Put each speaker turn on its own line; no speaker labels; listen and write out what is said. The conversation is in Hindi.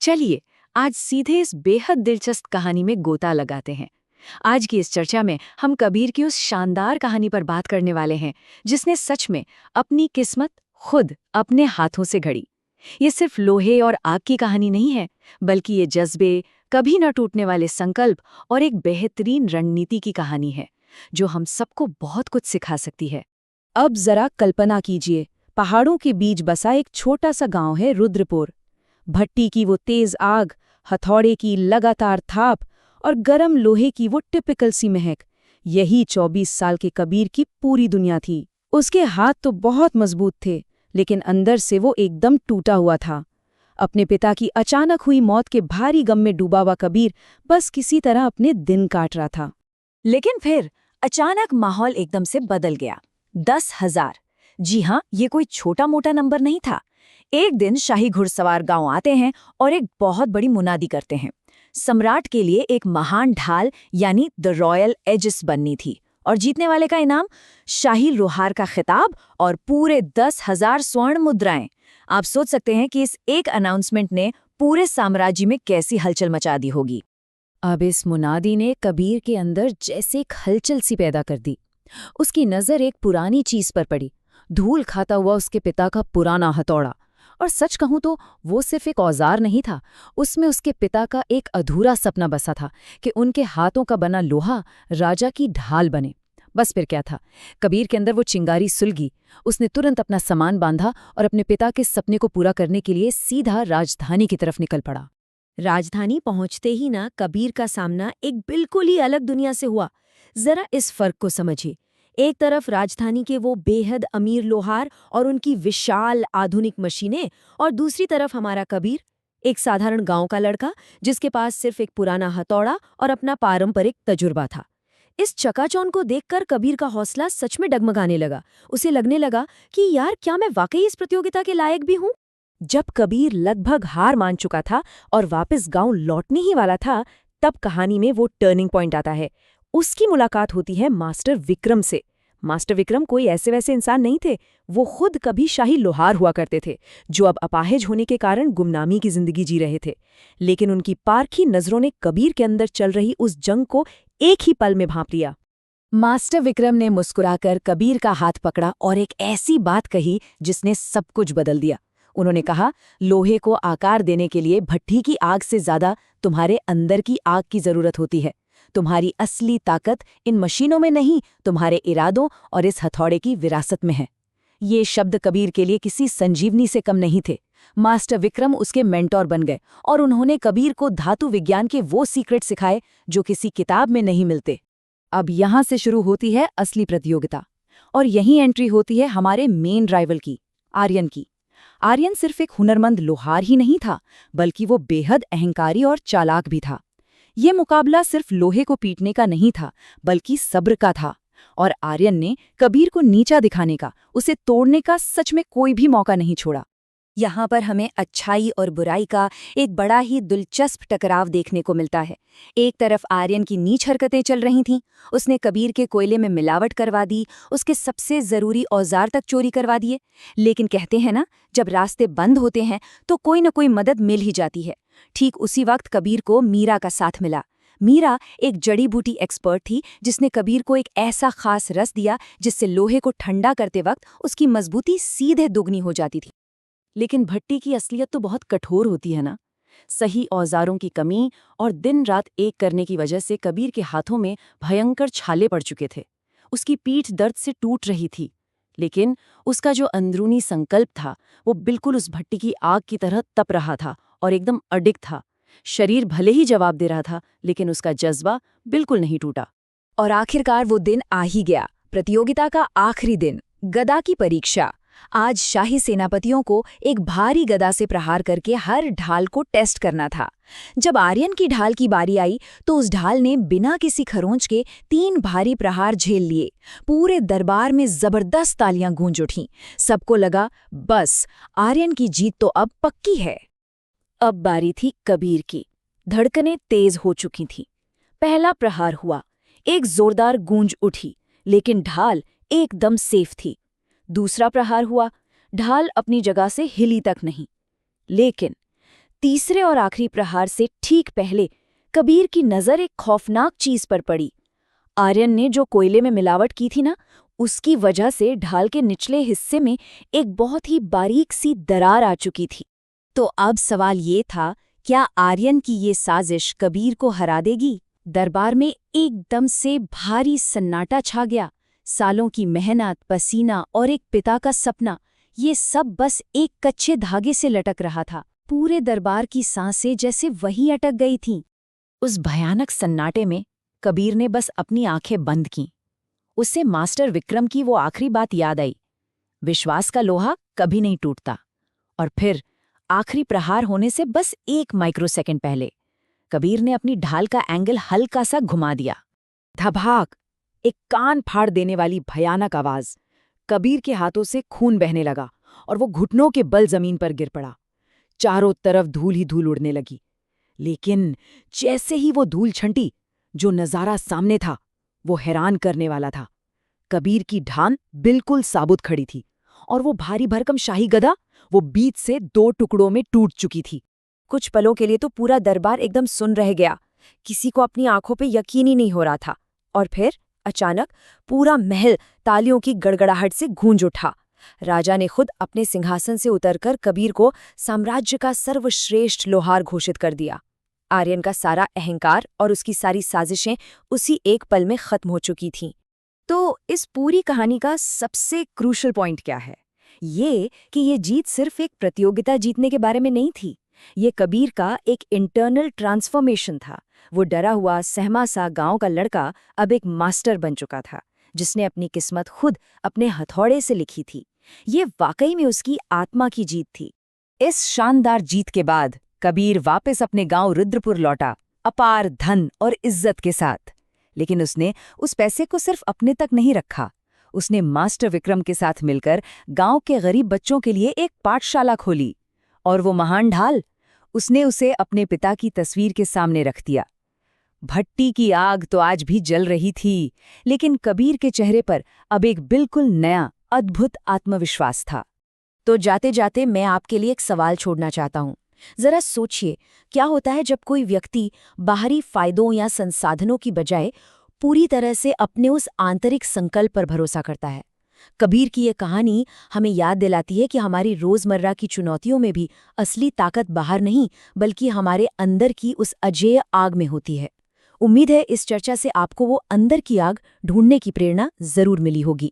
चलिए आज सीधे इस बेहद दिलचस्प कहानी में गोता लगाते हैं। आज की इस चर्चा में हम कबीर की उस शानदार कहानी पर बात करने वाले हैं जिसने सच में अपनी किस्मत खुद अपने हाथों से घड़ी। ये सिर्फ लोहे और आग की कहानी नहीं है, बल्कि ये जज्बे, कभी न टूटने वाले संकल्प और एक बेहतरीन रणनीति की कहानी है जो हम सबको बहुत कुछ सिखा सकती है।
अब जरा कल्पना कीजिए, पहाड़ों के बीच बसा एक छोटा सा गांव है रुद्रपुर। भट्टी की वो तेज आग, हथौड़े की लगातार थाप और गरम लोहे की वो टिपिकल सी महक, यही 24 साल के कबीर की पूरी दुनिया थी। उसके हाथ तो बहुत मजबूत थे, लेकिन अंदर से वो एकदम टूटा हुआ था। अपने पिता की अचानक हुई मौत के भारी गम में डूबा हुआ कबीर बस किसी तरह अपने दिन काट रहा था।
लेकिन फिर अचानक माहौल एकदम से बदल गया। 10,000, जी हाँ, ये कोई छोटा मोटा नंबर नहीं था। एक दिन शाही घुड़सवार गांव आते हैं और एक बहुत बड़ी मुनादी करते हैं। सम्राट के लिए एक महान ढाल यानी द रॉयल एजिस बननी थी और जीतने वाले का इनाम शाही लोहार का खिताब और पूरे 10,000 स्वर्ण मुद्राएं। आप सोच सकते हैं कि इस एक अनाउंसमेंट ने पूरे साम्राज्य में कैसी हलचल मचा दी होगी।
अब इस मुनादी ने कबीर के अंदर जैसे एक हलचल सी पैदा कर दी। उसकी नज़र एक पुरानी चीज पर पड़ी, धूल खाता हुआ उसके पिता का पुराना हथौड़ा। और सच कहूं तो वो सिर्फ एक औजार नहीं था, उसमें उसके पिता का एक अधूरा सपना बसा था कि उनके हाथों का बना लोहा राजा की ढाल बने। बस फिर क्या था, कबीर के अंदर वो चिंगारी सुलगी। उसने तुरंत अपना सामान बांधा और अपने पिता के सपने को पूरा करने के लिए सीधा राजधानी की तरफ निकल पड़ा।
राजधानी पहुंचते ही ना कबीर का सामना एक बिल्कुल ही अलग दुनिया से हुआ। जरा इस फर्क को समझिए। एक तरफ राजधानी के वो बेहद अमीर लोहार और उनकी विशाल आधुनिक मशीनें, और दूसरी तरफ हमारा कबीर, एक साधारण गांव का लड़का जिसके पास सिर्फ एक पुराना हथौड़ा और अपना पारंपरिक तजुर्बा था। इस चकाचौंध को देखकर कबीर का हौसला सच में डगमगाने लगा। उसे लगने लगा कि यार, क्या मैं वाकई इस प्रतियोगिता के लायक भी हूं?
जब कबीर लगभग हार मान चुका था और वापस गांव लौटने ही वाला था, तब कहानी में वो टर्निंग पॉइंट आता है। उसकी मुलाकात होती है मास्टर विक्रम से। मास्टर विक्रम कोई ऐसे वैसे इंसान नहीं थे, वो खुद कभी शाही लोहार हुआ करते थे, जो अब अपाहिज होने के कारण गुमनामी की जिंदगी जी रहे थे। लेकिन उनकी पारखी नजरों ने कबीर के अंदर चल रही उस जंग को एक ही पल में भांप लिया। मास्टर विक्रम ने मुस्कुराकर कबीर का हाथ पकड़ा और एक ऐसी बात कही जिसने सब कुछ बदल दिया। उन्होंने कहा, लोहे को आकार देने के लिए भट्ठी की आग से ज्यादा तुम्हारे अंदर की आग की जरूरत होती है। तुम्हारी असली ताकत इन मशीनों में नहीं, तुम्हारे इरादों और इस हथौड़े की विरासत में है। ये शब्द कबीर के लिए किसी संजीवनी से कम नहीं थे। मास्टर विक्रम उसके मेंटोर बन गए और उन्होंने कबीर को धातु विज्ञान के वो सीक्रेट सिखाए जो किसी किताब में नहीं मिलते। अब यहाँ से शुरू होती है असली प्रतियोगिता, और यहीं एंट्री होती है हमारे मेन राइवल की, आर्यन की। आर्यन सिर्फ एक हुनरमंद लोहार ही नहीं था, बल्कि वो बेहद अहंकारी और चालाक भी था। ये मुकाबला सिर्फ लोहे को पीटने का नहीं था, बल्कि सब्र का था। और आर्यन ने कबीर को नीचा दिखाने का, उसे तोड़ने का सच में कोई भी मौका नहीं छोड़ा। यहाँ पर हमें अच्छाई और बुराई का एक बड़ा ही दिलचस्प टकराव देखने को मिलता है। एक तरफ आर्यन की नीच हरकतें चल रही थीं। उसने कबीर के कोयले में मिलावट करवा दी, उसके सबसे ज़रूरी औजार तक चोरी करवा दिए। लेकिन कहते हैं ना, जब रास्ते बंद होते हैं तो कोई न कोई मदद मिल ही जाती है। ठीक उसी वक्त कबीर को मीरा का साथ मिला। मीरा एक जड़ी बूटी एक्सपर्ट थी जिसने कबीर को एक ऐसा खास रस दिया जिससे लोहे को ठंडा करते वक्त उसकी मजबूती सीधे दुगनी हो जाती थी। लेकिन भट्टी की असलियत तो बहुत कठोर होती है ना। सही औजारों की कमी और दिन रात एक करने की वजह से कबीर के हाथों में भयंकर छाले पड़ चुके थे। उसकी पीठ दर्द से टूट रही थी, लेकिन उसका जो अंदरूनी संकल्प था वो बिल्कुल उस भट्टी की आग की तरह तप रहा था और एकदम अडिग था। शरीर भले ही जवाब दे रहा था, लेकिन उसका जज्बा बिल्कुल नहीं टूटा। और आखिरकार वो दिन आ ही गया, प्रतियोगिता का आखिरी दिन, गदा की परीक्षा। आज शाही सेनापतियों को एक भारी गदा से प्रहार करके हर ढाल को टेस्ट करना था। जब आर्यन की ढाल की बारी आई तो उस ढाल ने बिना किसी खरोंच के 3 भारी प्रहार झेल लिए। पूरे दरबार में जबरदस्त तालियां गूंज उठीं। सबको लगा बस आर्यन की जीत तो अब पक्की है। अब बारी थी कबीर की। धड़कनें तेज हो चुकी थीं। पहला प्रहार हुआ, एक जोरदार गूंज उठी, लेकिन ढाल एकदम सेफ थी। दूसरा प्रहार हुआ, ढाल अपनी जगह से हिली तक नहीं। लेकिन
तीसरे और आखिरी प्रहार से ठीक पहले कबीर की नज़र एक खौफनाक चीज पर पड़ी। आर्यन ने जो कोयले में मिलावट की थी ना, उसकी वजह से ढाल के निचले हिस्से में एक बहुत ही बारीक सी दरार आ चुकी थी। तो अब सवाल ये था, क्या आर्यन की ये साजिश कबीर को हरा देगी? दरबार में एकदम से भारी सन्नाटा छा गया। सालों की मेहनत, पसीना और एक पिता का सपना, ये सब बस एक कच्चे धागे से लटक रहा था। पूरे दरबार की सांसें जैसे वहीं अटक गई थीं। उस भयानक सन्नाटे में कबीर ने बस अपनी आंखें बंद कीं। उससे मास्टर विक्रम की वो आखिरी बात याद आई, विश्वास का लोहा कभी नहीं टूटता। और फिर आखिरी प्रहार होने से बस 1 माइक्रोसेकंड पहले कबीर ने अपनी ढाल का एंगल हल्का सा घुमा दिया।
धभाक! एक कान फाड़ देने वाली भयानक आवाज। कबीर के हाथों से खून बहने लगा और वो घुटनों के बल जमीन पर गिर पड़ा। चारों तरफ धूल ही धूल उड़ने लगी। लेकिन जैसे ही वो धूल छंटी, जो नजारा सामने था वो हैरान करने वाला था। कबीर की ढाल बिल्कुल साबुत खड़ी थी और वो भारी भरकम शाही गदा वो बीच से 2 टुकड़ों में टूट चुकी थी।
कुछ पलों के लिए तो पूरा दरबार एकदम सुन रह गया। किसी को अपनी आंखों पे यकीन ही नहीं हो रहा था। और फिर अचानक पूरा महल तालियों की गड़गड़ाहट से गूंज उठा। राजा ने खुद अपने सिंहासन से उतरकर कबीर को साम्राज्य का सर्वश्रेष्ठ लोहार घोषित कर दिया। आर्यन का सारा अहंकार और उसकी सारी साजिशें उसी एक पल में खत्म हो चुकी थीं। तो इस पूरी कहानी का सबसे क्रूशल पॉइंट क्या है? ये कि ये जीत सिर्फ एक प्रतियोगिता जीतने के बारे में नहीं थी। ये कबीर का एक इंटरनल ट्रांसफॉर्मेशन था। वो डरा हुआ, सहमा सा गांव का लड़का अब एक मास्टर बन चुका था, जिसने अपनी किस्मत खुद अपने हथौड़े से लिखी थी। ये वाकई में उसकी आत्मा की जीत थी।
इस शानदार जीत के बाद कबीर वापस अपने गांव रुद्रपुर लौटा, अपार धन और इज्जत के साथ। लेकिन उसने उस पैसे को सिर्फ अपने तक नहीं रखा। उसने मास्टर विक्रम के साथ मिलकर गांव के गरीब बच्चों के लिए एक पाठशाला खोली। और वो महान ढाल, उसने उसे अपने पिता की तस्वीर के सामने रख दिया। भट्टी की आग तो आज भी जल रही थी, लेकिन कबीर के चेहरे पर अब एक बिल्कुल नया, अद्भुत आत्मविश्वास था।
तो जाते जाते मैं आपके लिए एक सवाल छोड़ना चाहता हूँ। जरा सोचिए, क्या होता है जब कोई व्यक्ति बाहरी फायदों या संसाधनों की बजाय पूरी तरह से अपने उस आंतरिक संकल्प पर भरोसा करता है? कबीर की ये कहानी हमें याद दिलाती है कि हमारी रोजमर्रा की चुनौतियों में भी असली ताकत बाहर नहीं, बल्कि हमारे अंदर की उस अजेय आग में होती है। उम्मीद है इस चर्चा से आपको वो अंदर की आग ढूंढने की प्रेरणा जरूर मिली होगी।